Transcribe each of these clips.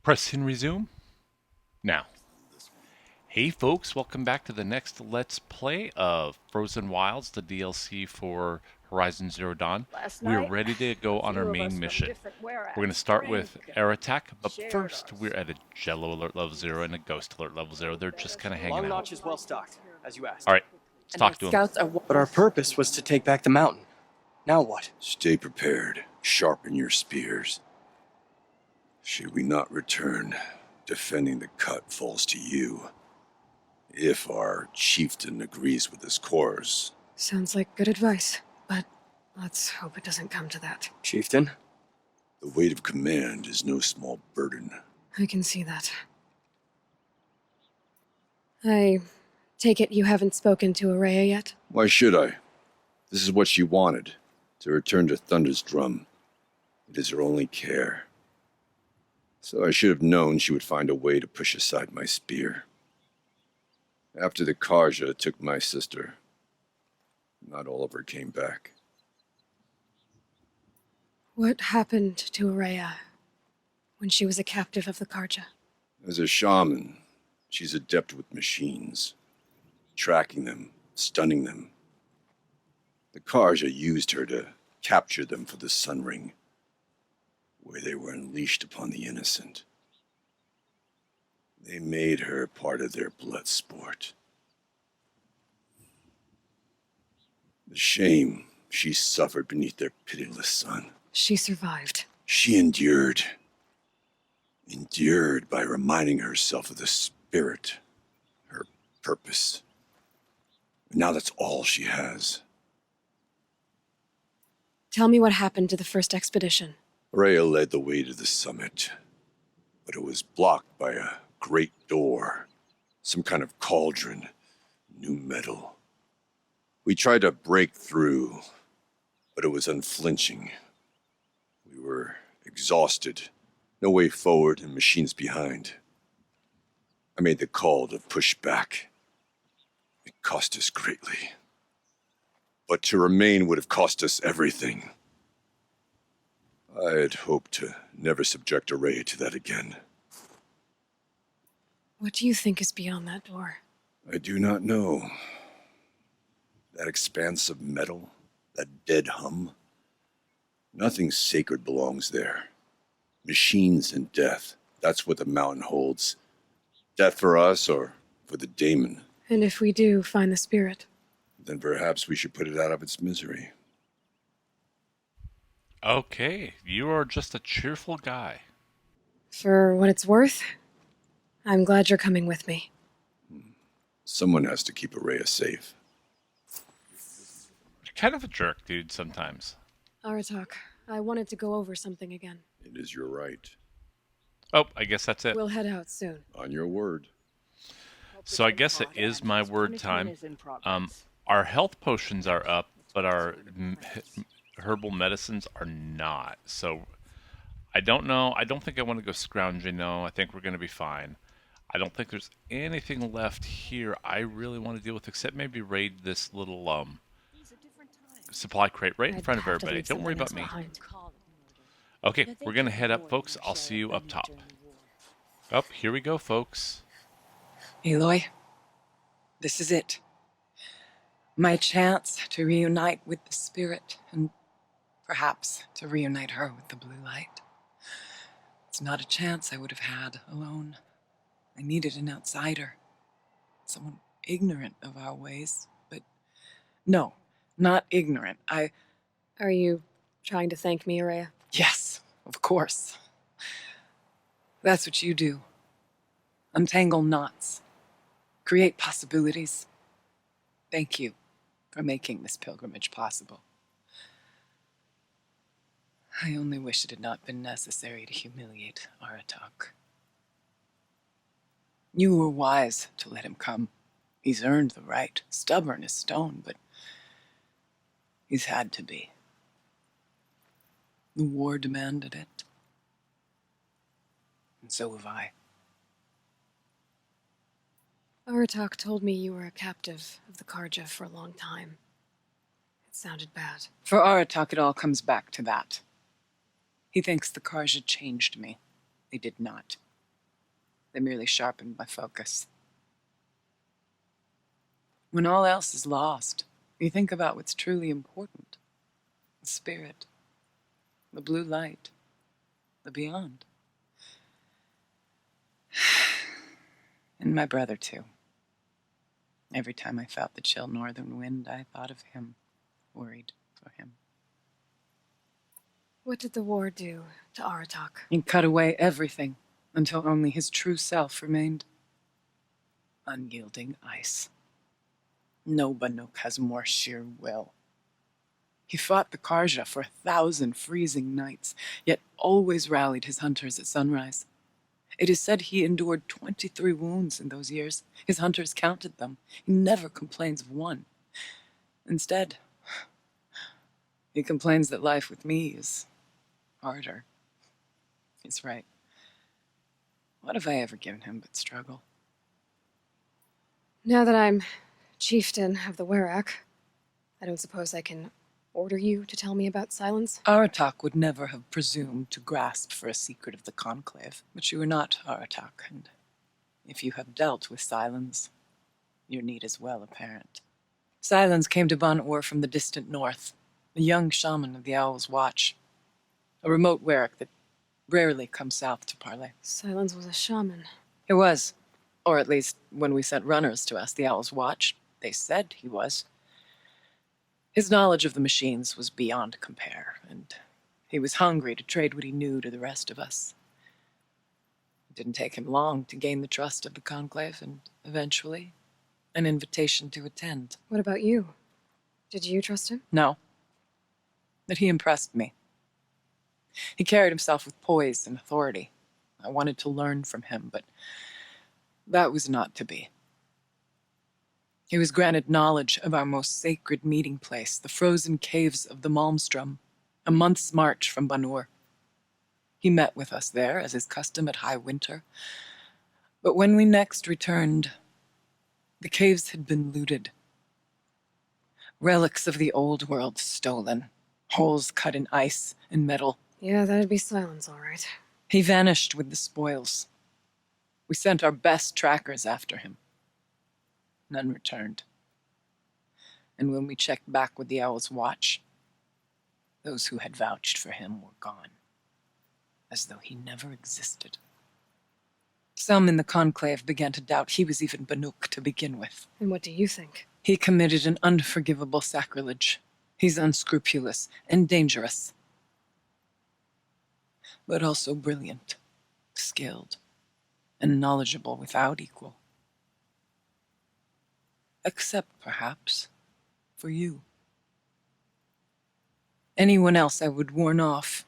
Pressing resume now. Hey folks, welcome back to the next Let's Play of Frozen Wilds, the DLC for Horizon Zero Dawn. Last We're night, ready to a go on our few of main us from mission. different We're going to whereas start with drank Air and Attack, but shared first our we're at a secrets. Jello Alert level 0 and a Ghost Alert level 0. They're just kind of hanging Long out. Notch is well stocked, as you asked. Alright, let's And our talk to him. scouts are. But our purpose was to take back the mountain. Now what? Stay prepared. Sharpen your spears. Should we not return, defending the cut falls to you. If our chieftain agrees with this course. Sounds like good advice, but let's hope it doesn't come to that. Chieftain? The weight of command is no small burden. I can see that. I take it you haven't spoken to Araya yet? Why should I? This is what she wanted, to return to Thunder's drum. It is her only care. So I should have known she would find a way to push aside my spear. After the Karja took my sister, not all of her came back. What happened to Araya when she was a captive of the Karja? As a shaman, she's adept with machines, tracking them, stunning them. The Karja used her to capture them for the Sun Ring, where they were unleashed upon the innocent. They made her part of their blood sport. The shame she suffered beneath their pitiless sun. She survived. She endured. Endured by reminding herself of the spirit, her purpose. And now that's all she has. Tell me what happened to the first expedition. Rhea led the way to the summit, but it was blocked by a great door, some kind of cauldron, new metal. We tried to break through, but it was unflinching. We were exhausted, no way forward and machines behind. I made the call to push back. It cost us greatly. But to remain would have cost us everything. I had hoped to never subject Araya to that again. What do you think is beyond that door? I do not know. That expanse of metal, that dead hum. Nothing sacred belongs there. Machines and death, that's what the mountain holds. Death for us or for the daemon. And if we do find the spirit? Then perhaps we should put it out of its misery. Okay, you are just a cheerful guy. For what it's worth, I'm glad you're coming with me. Someone has to keep Araya safe. You're kind of a jerk, dude, sometimes. Aratak, I wanted to go over something again. It is your right. Oh, I guess that's it. We'll head out soon. On your word. So I guess it is my word time. Our health potions are up, but our herbal medicines are not. So I don't know. I don't think I want to go scrounging. No, I think we're going to be fine. I don't think there's anything left here I really want to deal with, except maybe raid this little supply crate right in I'd front of have to everybody. leave Don't worry something about else me. behind. Okay, we're going to head up, folks. I'll see you up top. Up, here we go, folks. Aloy, this is it. My chance to reunite with the spirit, and perhaps to reunite her with the blue light. It's not a chance I would have had alone. I needed an outsider. Someone ignorant of our ways, but no, not ignorant. Are you trying to thank me, Araya? Yes, of course. That's what you do. Untangle knots. Create possibilities. Thank you for making this pilgrimage possible. I only wish it had not been necessary to humiliate Aratak. You were wise to let him come. He's earned the right, stubborn as stone, but he's had to be. The war demanded it. And so have I. Aratak told me you were a captive of the Karja for a long time. It sounded bad. For Aratak, it all comes back to that. He thinks the Karja changed me. They did not. They merely sharpened my focus. When all else is lost, you think about what's truly important. The spirit, the blue light, the beyond. And my brother, too. Every time I felt the chill northern wind, I thought of him, worried for him. What did the war do to Aratak? He cut away everything until only his true self remained. Unyielding ice. No Banuk has more sheer will. He fought the Karja for 1,000 freezing nights, yet always rallied his hunters at sunrise. It is said he endured 23 wounds in those years. His hunters counted them. He never complains of one. Instead, he complains that life with me is harder. He's right. What have I ever given him but struggle? Now that I'm chieftain of the Werak, I don't suppose I can order you to tell me about Silence? Aratak would never have presumed to grasp for a secret of the Conclave, but you are not Aratak, and if you have dealt with Silence, your need is well apparent. Silence came to Ban-Ur from the distant north, a young shaman of the Owl's Watch, a remote Werak that rarely comes south to parley. Silence was a shaman. He was, or at least when we sent runners to ask the Owl's Watch, they said he was. His knowledge of the machines was beyond compare, and he was hungry to trade what he knew to the rest of us. It didn't take him long to gain the trust of the Conclave, and eventually, an invitation to attend. What about you? Did you trust him? No. But he impressed me. He carried himself with poise and authority. I wanted to learn from him, but that was not to be. He was granted knowledge of our most sacred meeting place, the frozen caves of the Malmstrom, a month's march from Ban-Ur. He met with us there, as is custom at high winter. But when we next returned, the caves had been looted. Relics of the old world stolen, holes cut in ice and metal. Yeah, that'd be Silence, all right. He vanished with the spoils. We sent our best trackers after him. None returned. And when we checked back with the Owl's Watch, those who had vouched for him were gone, as though he never existed. Some in the Conclave began to doubt he was even Banuk to begin with. And what do you think? He committed an unforgivable sacrilege. He's unscrupulous and dangerous, but also brilliant, skilled, and knowledgeable without equal. Except, perhaps, for you. Anyone else I would warn off,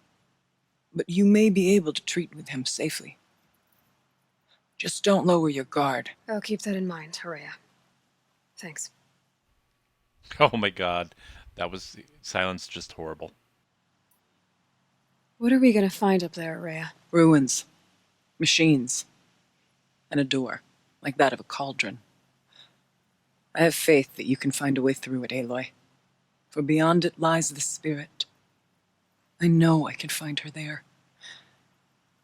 but you may be able to treat with him safely. Just don't lower your guard. I'll keep that in mind, Horea. Thanks. Oh my god. That was Silence just horrible. What are we gonna find up there, Horea? Ruins, machines, and a door, like that of a cauldron. I have faith that you can find a way through it, Aloy. For beyond it lies the spirit. I know I can find her there.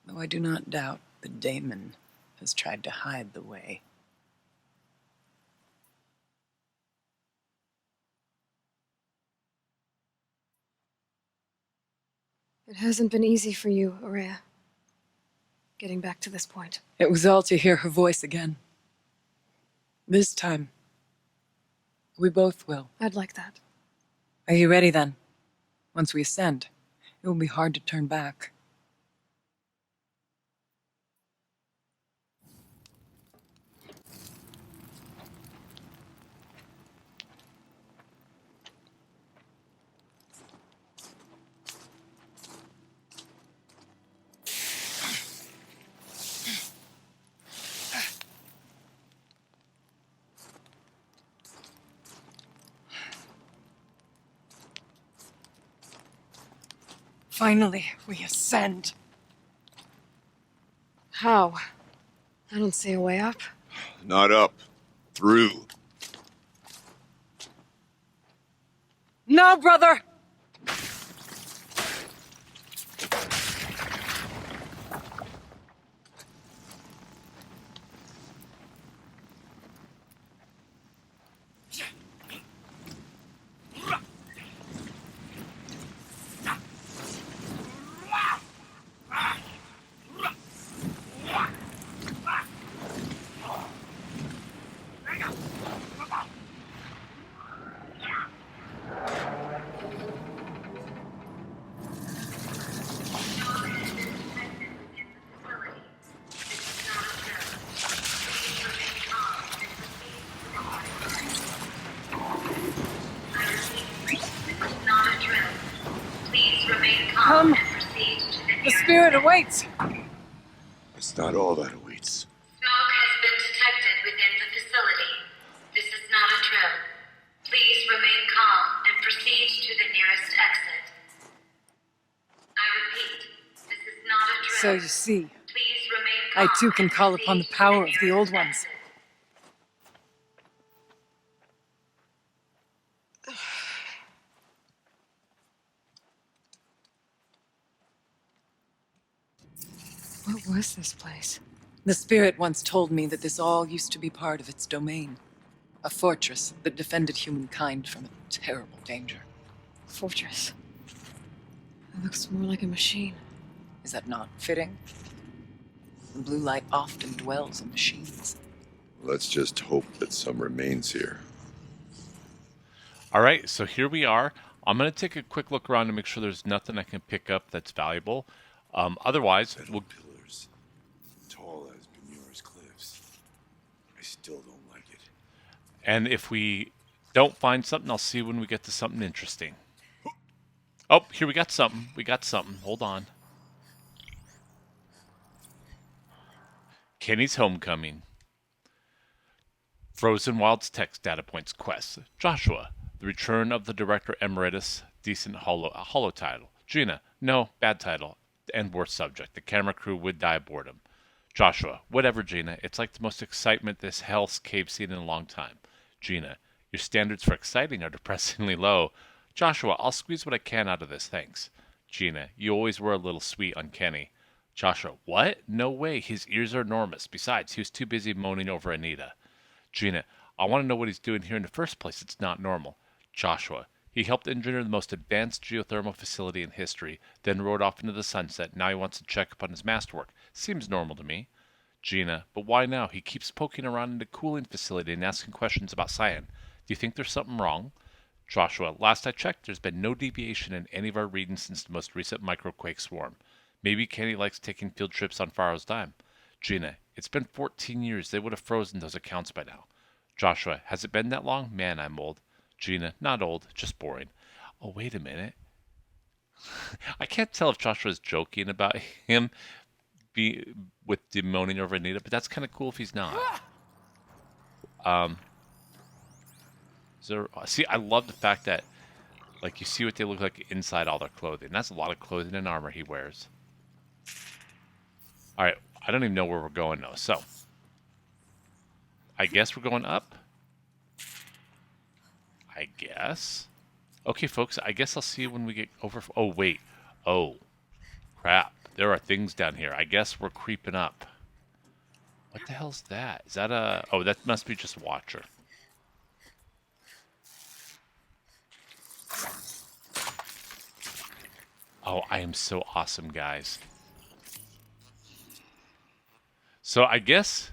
Though I do not doubt the daemon has tried to hide the way. It hasn't been easy for you, Horea. Getting back to this point. It was all to hear her voice again. This time, we both will. I'd like that. Are you ready then? Once we ascend, it will be hard to turn back. Finally, we ascend. How? I don't see a way up. Not up. Through. No, brother! come. The spirit awaits. It's not all that awaits. Smoke has been detected within the facility. This is not a drill. Please remain calm and proceed to the nearest exit. I repeat, this is not a drill. So you see, Please remain I calm too can and call upon the proceed to power of the nearest old ones. exit. What was this place? The spirit once told me that this all used to be part of its domain. A fortress that defended humankind from a terrible danger. Fortress. It looks more like a machine. Is that not fitting? The blue light often dwells in machines. Let's just hope that some remains here. All right, so here we are. I'm going to take a quick look around to make sure there's nothing I can pick up that's valuable. Otherwise, Metal pillars, tall as Bemure's cliffs. I still don't like it. and if we don't find something, I'll see when we get to something interesting. Oh, here we got something. We got something. Hold on. Kenny's Homecoming. Frozen Wilds text data points quest. Joshua, the return of the director emeritus. Decent hollow title. Gina, no, bad title. And worst subject. The camera crew would die of boredom. Joshua, whatever, Gina. It's like the most excitement this Hell's Cave seen in a long time. Gina, your standards for exciting are depressingly low. Joshua, I'll squeeze what I can out of this, thanks. Gina, you always were a little sweet on Kenny. Joshua, what? No way, his ears are enormous. Besides, he was too busy moaning over Anita. Gina, I want to know what he's doing here in the first place. It's not normal. Joshua, he helped engineer the most advanced geothermal facility in history, then rode off into the sunset. Now he wants to check up on his masterwork. Seems normal to me. Gina, but why now? He keeps poking around in the cooling facility and asking questions about Cyan. Do you think there's something wrong? Joshua, last I checked, there's been no deviation in any of our readings since the most recent microquake swarm. Maybe Kenny likes taking field trips on Faro's dime. Gina, it's been 14 years. They would have frozen those accounts by now. Joshua, has it been that long? Man, I'm old. Gina, not old, just boring. Oh, wait a minute. I can't tell if Joshua's joking about him with the moaning over Anita, but that's kind of cool if he's not. See, I love the fact that, like, you see what they look like inside all their clothing. That's a lot of clothing and armor he wears. All right, I don't even know where we're going though. So, I guess we're going up. I guess. Okay, folks, I guess I'll see you when we get over. Oh, wait. Oh, crap. There are things down here. I guess we're creeping up. What the hell's that? Is that a... Oh, that must be just Watcher. Oh, I am so awesome, guys. So I guess...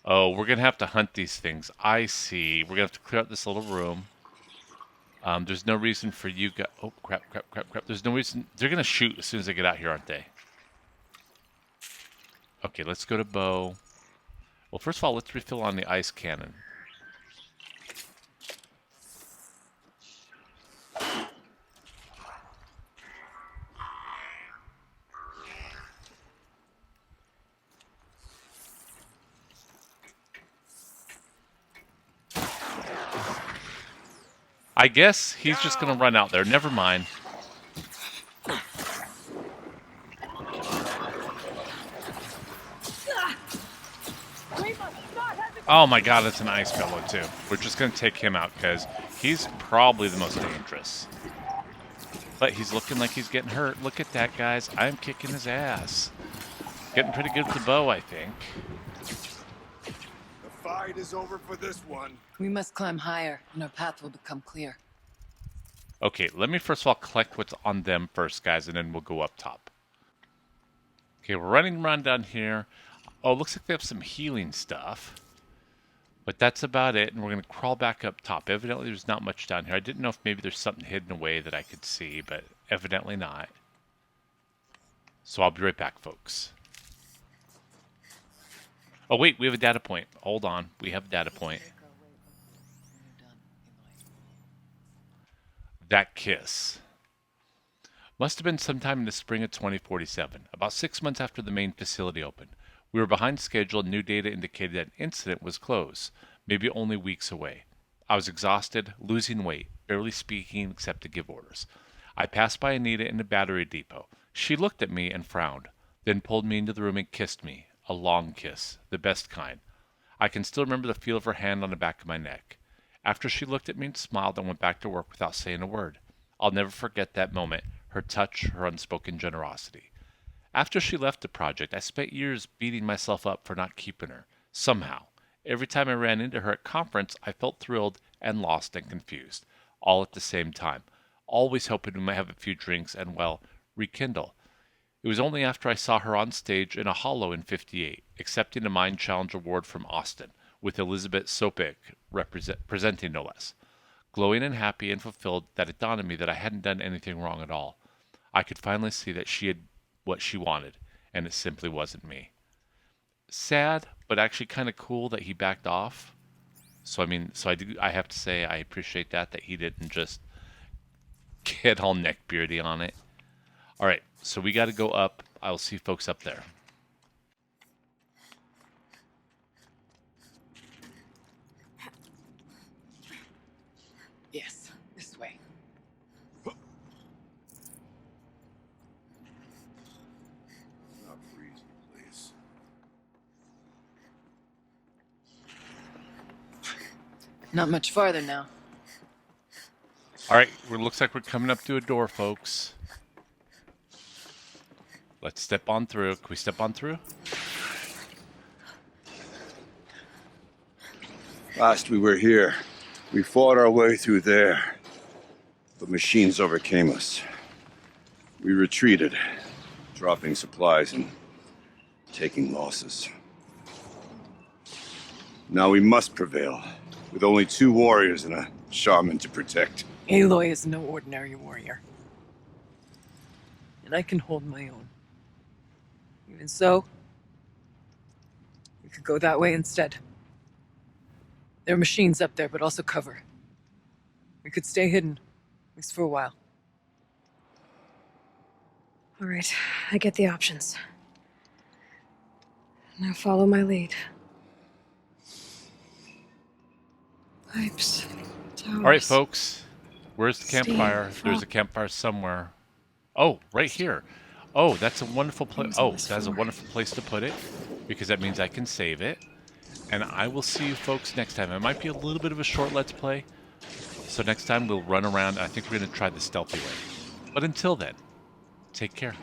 Oh, we're going to have to hunt these things. I see. We're going to have to clear out this little room. There's no reason for you guys... Oh, crap. There's no reason... They're going to shoot as soon as they get out here, aren't they? Okay, let's go to bow. Well, first of all, let's refill on the ice cannon. I guess he's just going to run out there. Never mind. Oh my god, it's an ice fellow too. We're just going to take him out because he's probably the most dangerous. But he's looking like he's getting hurt. Look at that, guys. I'm kicking his ass. Getting pretty good with the bow, I think. The fight is over for this one. We must climb higher, and our path will become clear. Okay, let me first of all collect what's on them first, guys, and then we'll go up top. Okay, we're running around down here. Oh, looks like they have some healing stuff. But that's about it, and we're going to crawl back up top. Evidently, there's not much down here. I didn't know if maybe there's something hidden away that I could see, but evidently not. So I'll be right back, folks. Oh, wait, we have a data point. Hold on. We have a data point. That kiss. Must have been sometime in the spring of 2047, about 6 months after the main facility opened. We were behind schedule and new data indicated that an incident was close, maybe only weeks away. I was exhausted, losing weight, barely speaking except to give orders. I passed by Anita in the battery depot. She looked at me and frowned, then pulled me into the room and kissed me. A long kiss, the best kind. I can still remember the feel of her hand on the back of my neck. After she looked at me and smiled, I went back to work without saying a word. I'll never forget that moment, her touch, her unspoken generosity. After she left the project, I spent years beating myself up for not keeping her. Somehow. Every time I ran into her at conference, I felt thrilled and lost and confused. All at the same time. Always hoping we might have a few drinks and, well, rekindle. It was only after I saw her on stage in a hollow in '58, accepting a Mind Challenge Award from Austin, with Elizabeth Sopik presenting no less. Glowing and happy and fulfilled, that it dawned on me that I hadn't done anything wrong at all. I could finally see that she had what she wanted, and it simply wasn't me. Sad, but actually kind of cool that he backed off. I have to say I appreciate that he didn't just get all neckbeardy on it. All right, so we got to go up. I'll see folks up there. Yes, this way. Not breezy, please. Not much farther now. All right, looks like we're coming up to a door, folks. Let's step on through. Can we step on through? Last we were here, we fought our way through there. But machines overcame us. We retreated, dropping supplies and taking losses. Now we must prevail, with only 2 warriors and a shaman to protect. Aloy is no ordinary warrior. And I can hold my own. Even so, we could go that way instead. There are machines up there, but also cover. We could stay hidden, at least for a while. All right, I get the options. Now follow my lead. Pipes, towers. All right, folks. Where's the campfire? Steam, There's a campfire somewhere. Oh, right here. Oh, that's a wonderful place. Things on Oh, this that's a floor. wonderful place to put it, because that means I can save it. And I will see you folks next time. It might be a little bit of a short Let's Play. So next time we'll run around. I think we're going to try the stealthy way. But until then, take care.